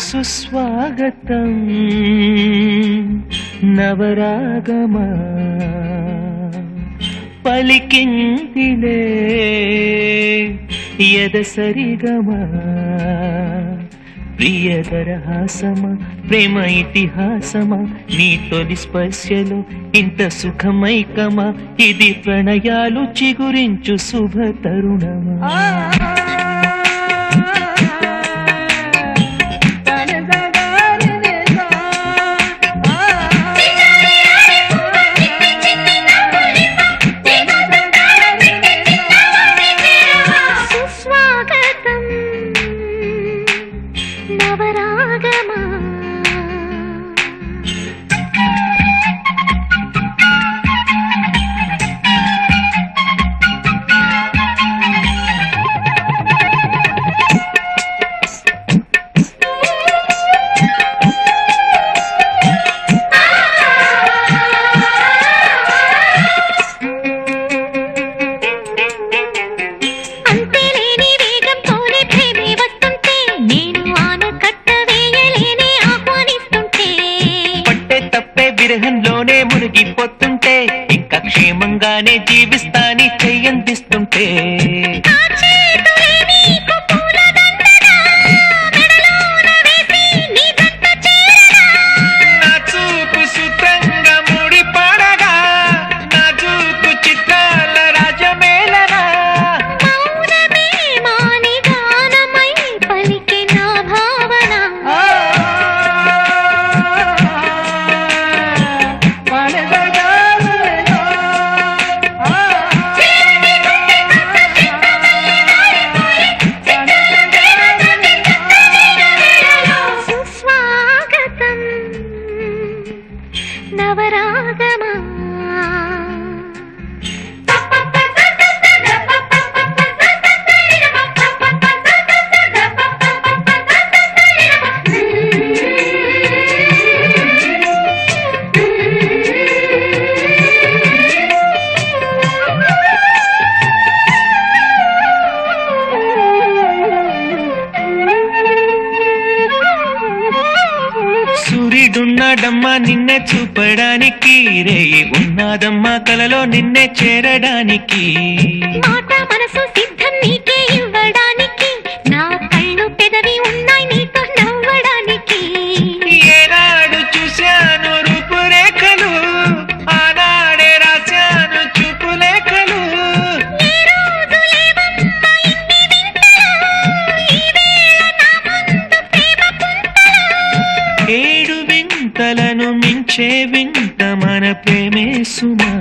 సుస్వాగతం నవరాగమా పలికిందిలే యదసరిగమా ప్రియదరహాసమా ప్రేమ ఇతిహాసమా నీ తొలి స్పర్శలో ఇంత సుఖమైకమా ఇది ప్రణయాలు చిగురించు శుభ తరుణమా విరహంలోనే మునిగిపోతుంటే ఇంకా క్షేమంగానే జీవిస్తాని చెయ్యందిస్తుంటే నా చూపు సుతంగా ముడిపడగా నా చూపు చిత్రాల రాజమేళనా నవరాగమా సూర్యుడున్నాడమ్మా నిన్నే చూపడానికి రేయి ఉన్నాదమ్మా కలలో నిన్నే చేరడానికి మాట మనసు సిద్ధం నీకే ఇవ్వడానికి నా కళ్ళు పెదవి ఉన్నాయి నీతో నవ్వడానికి ఏనాడు చూశాను రూపురేఖలు ఆనాడే రాశాను చూపులేఖలు ఏ రోజు లేవమ్మా ఇన్ని వింతలు ఈ వేళ నా ముందు ప్రేమ పుంతలు ఏడు వింతలను మించే వింత మన ప్రేమే సుమా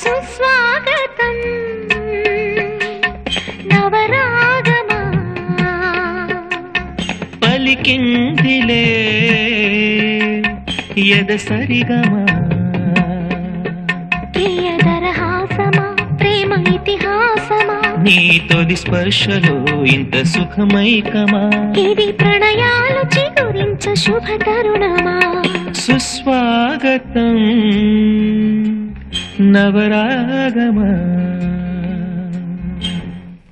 సుస్వాగతం నవరాగమా పలికిందిలే యదసరిగమా ప్రియదరహాసమా ప్రేమ ఇతిహాసమా నీ తొలి స్పర్శలో ఇంత సుఖమైకమా ఇది ప్రణయాలు చిగురించు శుభ తరుణమా సుస్వాగతం నవరాగమా